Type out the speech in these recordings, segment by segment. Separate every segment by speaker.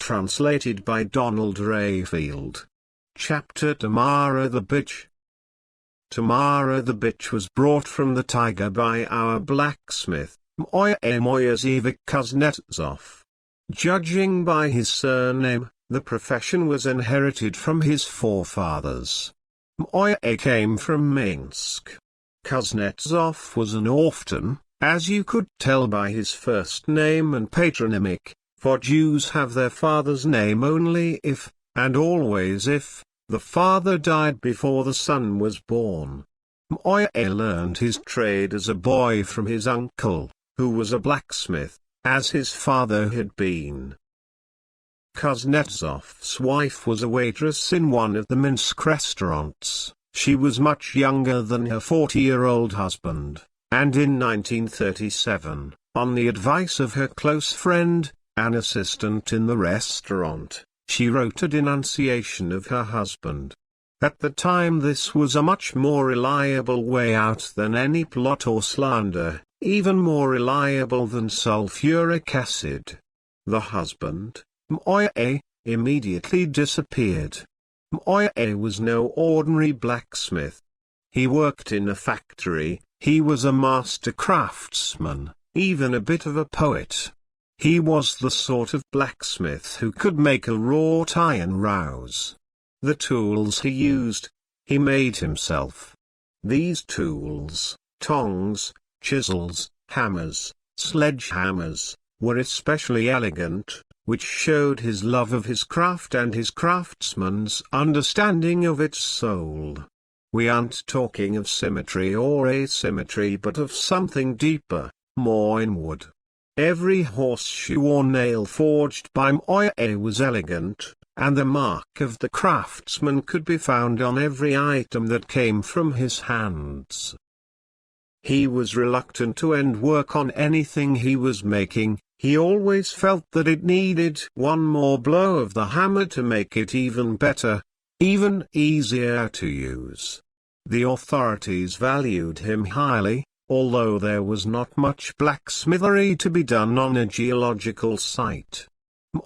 Speaker 1: translated by Donald Rayfield. Chapter Tamara the Bitch. Tamara the bitch was brought from the tiger by our blacksmith, Moyazevich Kuznetsov. Judging by his surname, the profession was inherited from his forefathers. Moya came from Minsk. Kuznetsov was an orphan, as you could tell by his first name and patronymic, for Jews have their father's name only if, and always if, the father died before the son was born. Moya learned his trade as a boy from his uncle, who was a blacksmith, as his father had been. Kuznetsov's wife was a waitress in one of the Minsk restaurants. She was much younger than her 40-year-old husband, and in 1937, on the advice of her close friend, an assistant in the restaurant, she wrote a denunciation of her husband. At the time this was a much more reliable way out than any plot or slander, even more reliable than sulfuric acid. The husband, Moya, immediately disappeared. Moya was no ordinary blacksmith. He worked in a factory, he was a master craftsman, even a bit of a poet. He was the sort of blacksmith who could make a wrought iron rouse. The tools he used, he made himself. These tools, tongs, chisels, hammers, sledgehammers, were especially elegant, which showed his love of his craft and his craftsman's understanding of its soul. We aren't talking of symmetry or asymmetry but of something deeper, more inward. Every horseshoe or nail forged by Moya was elegant, and the mark of the craftsman could be found on every item that came from his hands. He was reluctant to end work on anything he was making. He always felt that it needed one more blow of the hammer to make it even better, even easier to use. The authorities valued him highly, although there was not much blacksmithery to be done on a geological site.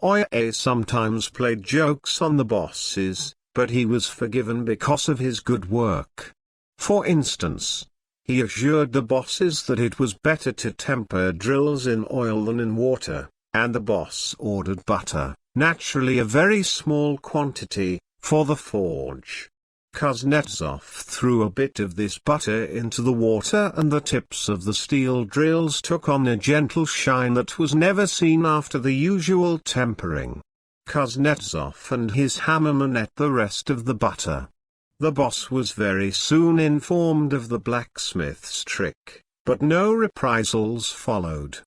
Speaker 1: Moya sometimes played jokes on the bosses, but he was forgiven because of his good work. For instance, he assured the bosses that it was better to temper drills in oil than in water, and the boss ordered butter, naturally a very small quantity, for the forge. Kuznetsov threw a bit of this butter into the water and the tips of the steel drills took on a gentle shine that was never seen after the usual tempering. Kuznetsov and his hammerman ate the rest of the butter. The boss was very soon informed of the blacksmith's trick, but no reprisals followed.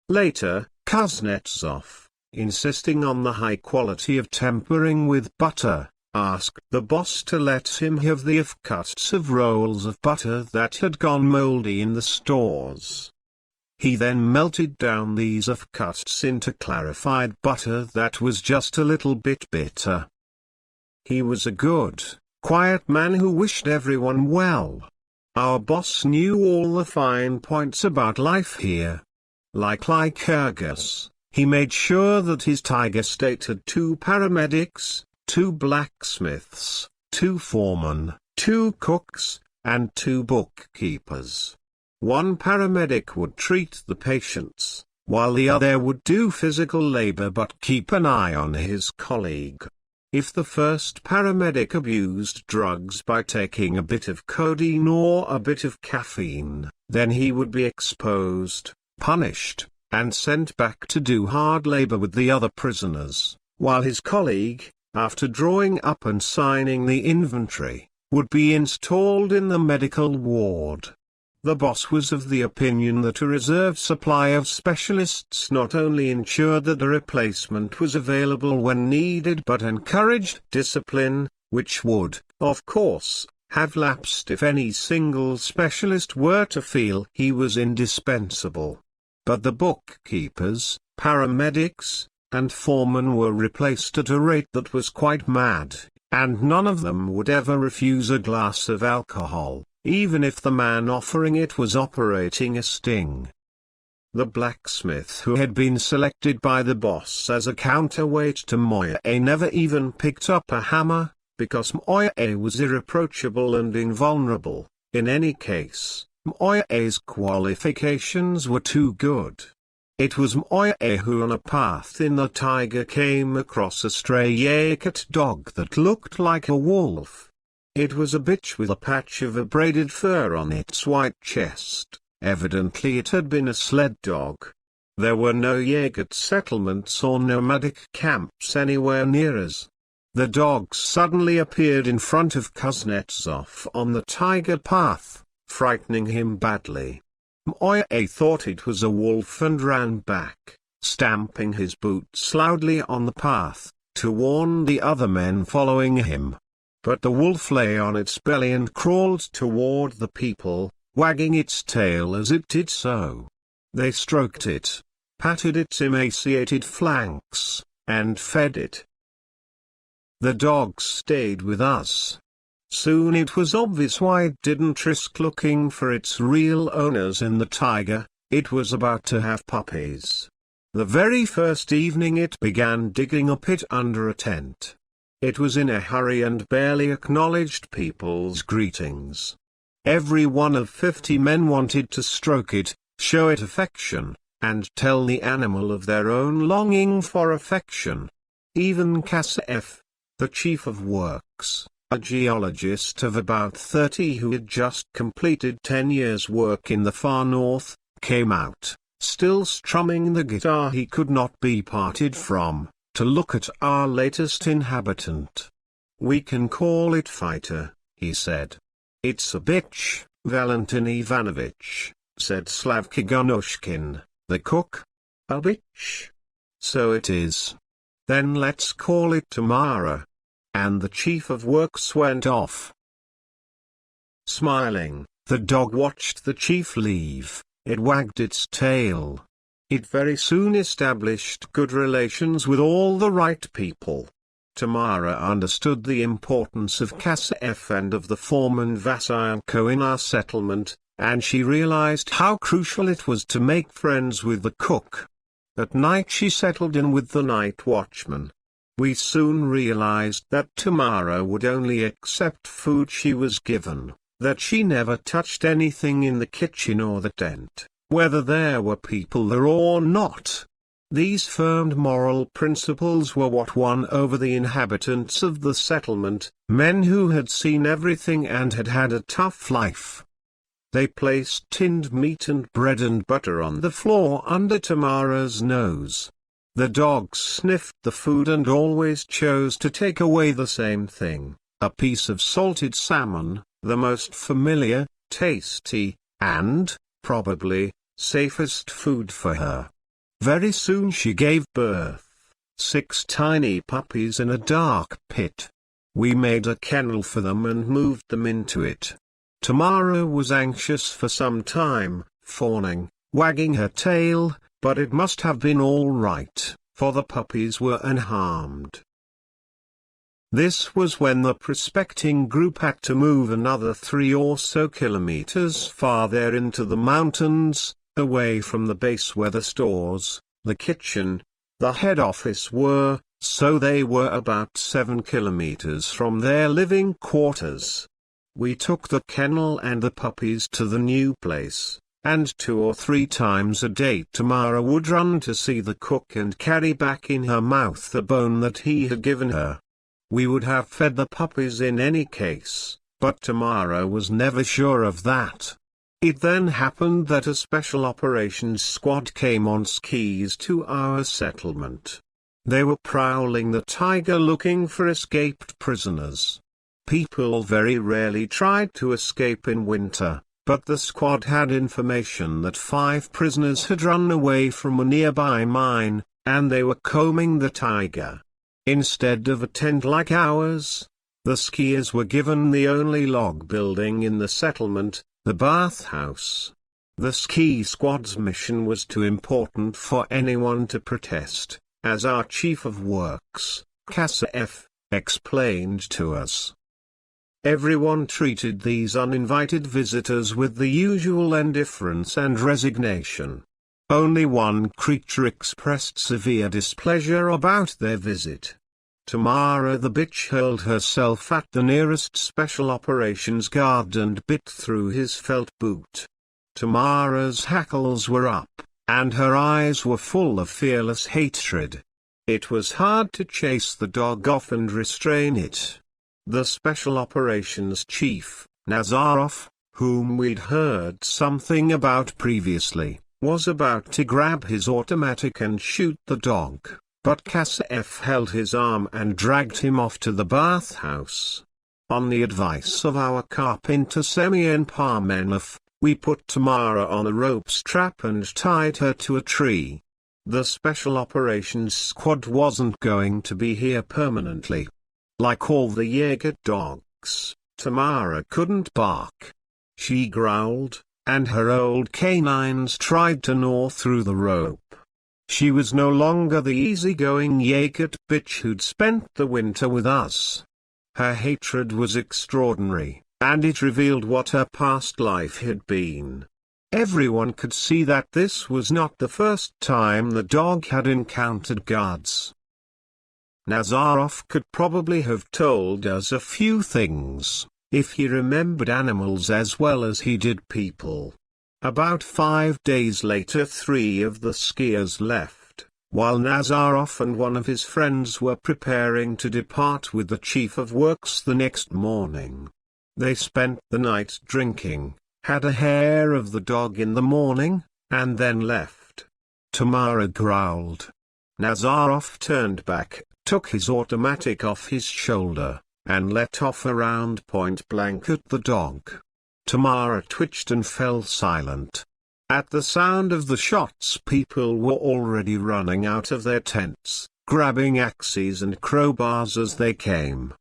Speaker 1: Later, Kuznetsov, insisting on the high quality of tempering with butter, asked the boss to let him have the offcuts of rolls of butter that had gone moldy in the stores. He then melted down these offcuts into clarified butter that was just a little bit bitter. He was a good, quiet man who wished everyone well. Our boss knew all the fine points about life here. Like Lycurgus, he made sure that his tiger state had 2 paramedics, 2 blacksmiths, 2 foremen, 2 cooks, and 2 bookkeepers. One paramedic would treat the patients, while the other would do physical labor but keep an eye on his colleague. If the first paramedic abused drugs by taking a bit of codeine or a bit of caffeine, then he would be exposed, punished, and sent back to do hard labor with the other prisoners, while his colleague, after drawing up and signing the inventory, would be installed in the medical ward. The boss was of the opinion that a reserve supply of specialists not only ensured that a replacement was available when needed but encouraged discipline, which would, of course, have lapsed if any single specialist were to feel he was indispensable. But the bookkeepers, paramedics, and foremen were replaced at a rate that was quite mad, and none of them would ever refuse a glass of alcohol, even if the man offering it was operating a sting. The blacksmith who had been selected by the boss as a counterweight to Moya never even picked up a hammer, because Moya was irreproachable and invulnerable. In any case, Moya's qualifications were too good. It was Moya who on a path in the taiga came across a stray yakat dog that looked like a wolf. It was a bitch with a patch of abraded fur on its white chest. Evidently it had been a sled dog. There were no yagat settlements or nomadic camps anywhere near us. The dog suddenly appeared in front of Kuznetsov on the taiga path, frightening him badly. Moya thought it was a wolf and ran back, stamping his boots loudly on the path, to warn the other men following him. But the wolf lay on its belly and crawled toward the people, wagging its tail as it did so. They stroked it, patted its emaciated flanks, and fed it. The dog stayed with us. Soon it was obvious why it didn't risk looking for its real owners in the taiga. It was about to have puppies. The very first evening it began digging a pit under a tent. It was in a hurry and barely acknowledged people's greetings. Every one of 50 men wanted to stroke it, show it affection, and tell the animal of their own longing for affection. Even Kassaev, the chief of works, a geologist of about 30 who had just completed 10 years' work in the far north, came out, still strumming the guitar he could not be parted from, to look at our latest inhabitant. "We can call it Fighter," he said. "It's a bitch, Valentin Ivanovich," said Slavka Gonushkin, the cook. "A bitch? So it is. Then let's call it Tamara." And the chief of works went off. Smiling, the dog watched the chief leave. It wagged its tail. It very soon established good relations with all the right people. Tamara understood the importance of Kassaev and of the foreman Vasylenko in our settlement, and she realized how crucial it was to make friends with the cook. At night she settled in with the night watchman. We soon realized that Tamara would only accept food she was given, that she never touched anything in the kitchen or the tent, whether there were people there or not. These firm moral principles were what won over the inhabitants of the settlement, men who had seen everything and had had a tough life. They placed tinned meat and bread and butter on the floor under Tamara's nose. The dog sniffed the food and always chose to take away the same thing, a piece of salted salmon, the most familiar, tasty, and, probably, safest food for her. Very soon she gave birth, 6 tiny puppies in a dark pit. We made a kennel for them and moved them into it. Tamara was anxious for some time, fawning, wagging her tail, but it must have been all right, for the puppies were unharmed. This was when the prospecting group had to move another 3 or so kilometers farther into the mountains, away from the base where the stores, the kitchen, the head office were, so they were about 7 kilometers from their living quarters. We took the kennel and the puppies to the new place, and 2 or 3 times a day Tamara would run to see the cook and carry back in her mouth the bone that he had given her. We would have fed the puppies in any case, but Tamara was never sure of that. It then happened that a special operations squad came on skis to our settlement. They were prowling the taiga looking for escaped prisoners. People very rarely tried to escape in winter, but the squad had information that 5 prisoners had run away from a nearby mine, and they were combing the taiga. Instead of a tent like ours, the skiers were given the only log building in the settlement, the bathhouse. The ski squad's mission was too important for anyone to protest, as our chief of works, Kassaev, explained to us. Everyone treated these uninvited visitors with the usual indifference and resignation. Only one creature expressed severe displeasure about their visit. Tamara the bitch hurled herself at the nearest special operations guard and bit through his felt boot. Tamara's hackles were up, and her eyes were full of fearless hatred. It was hard to chase the dog off and restrain it. The special operations chief, Nazarov, whom we'd heard something about previously, was about to grab his automatic and shoot the dog, but Kasaev held his arm and dragged him off to the bathhouse. On the advice of our carpenter Semyon Parmenov, we put Tamara on a rope strap and tied her to a tree. The Special Operations Squad wasn't going to be here permanently. Like all the Jaeger dogs, Tamara couldn't bark. She growled, and her old canines tried to gnaw through the rope. She was no longer the easygoing Jaeger bitch who'd spent the winter with us. Her hatred was extraordinary, and it revealed what her past life had been. Everyone could see that this was not the first time the dog had encountered guards. Nazarov could probably have told us a few things, if he remembered animals as well as he did people. About 5 days later 3 of the skiers left, while Nazarov and one of his friends were preparing to depart with the chief of works the next morning. They spent the night drinking, had a hair of the dog in the morning, and then left. Tamara growled. Nazarov turned back, took his automatic off his shoulder, and let off a round point blank at the dog. Tamara twitched and fell silent. At the sound of the shots, people were already running out of their tents, grabbing axes and crowbars as they came.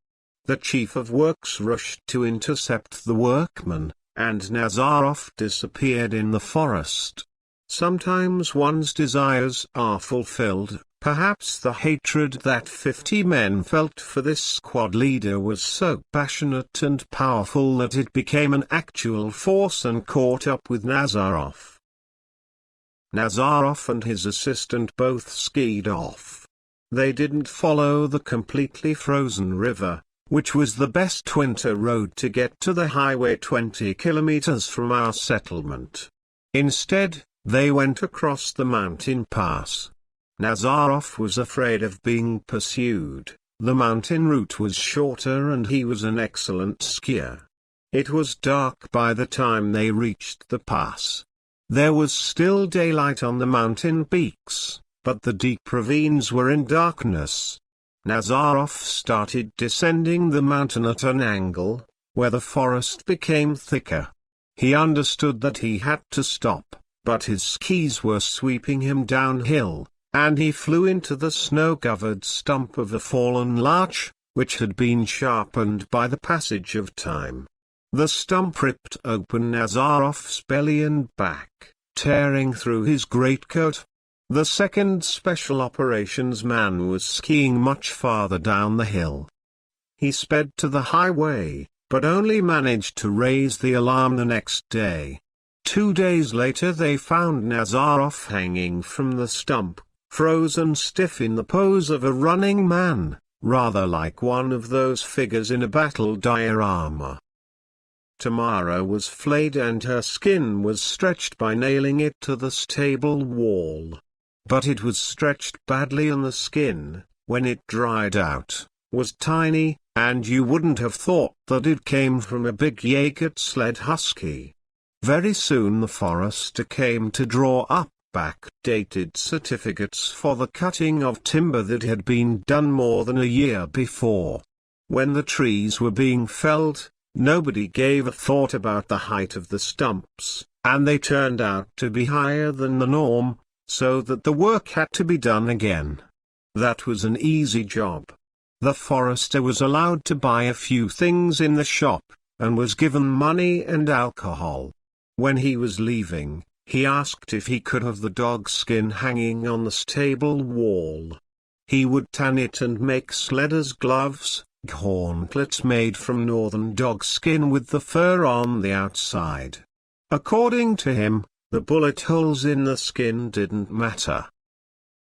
Speaker 1: The chief of works rushed to intercept the workmen, and Nazarov disappeared in the forest. Sometimes one's desires are fulfilled. Perhaps the hatred that 50 men felt for this squad leader was so passionate and powerful that it became an actual force and caught up with Nazarov. Nazarov and his assistant both skied off. They didn't follow the completely frozen river, which was the best winter road to get to the highway 20 kilometers from our settlement. Instead, they went across the mountain pass. Nazarov was afraid of being pursued. The mountain route was shorter and he was an excellent skier. It was dark by the time they reached the pass. There was still daylight on the mountain peaks, but the deep ravines were in darkness. Nazarov started descending the mountain at an angle, where the forest became thicker. He understood that he had to stop, but his skis were sweeping him downhill, and he flew into the snow-covered stump of a fallen larch, which had been sharpened by the passage of time. The stump ripped open Nazarov's belly and back, tearing through his greatcoat. The second special operations man was skiing much farther down the hill. He sped to the highway, but only managed to raise the alarm the next day. 2 days later they found Nazarov hanging from the stump, frozen stiff in the pose of a running man, rather like one of those figures in a battle diorama. Tamara was flayed and her skin was stretched by nailing it to the stable wall. But it was stretched badly and the skin, when it dried out, was tiny, and you wouldn't have thought that it came from a big Jaeger sled husky. Very soon the forester came to draw up back-dated certificates for the cutting of timber that had been done more than a year before. When the trees were being felled, nobody gave a thought about the height of the stumps, and they turned out to be higher than the norm, so that the work had to be done again. That was an easy job. The forester was allowed to buy a few things in the shop, and was given money and alcohol. When he was leaving, he asked if he could have the dog skin hanging on the stable wall. He would tan it and make sledder's gloves, gauntlets made from northern dog skin with the fur on the outside. According to him, The bullet holes in the skin didn't matter.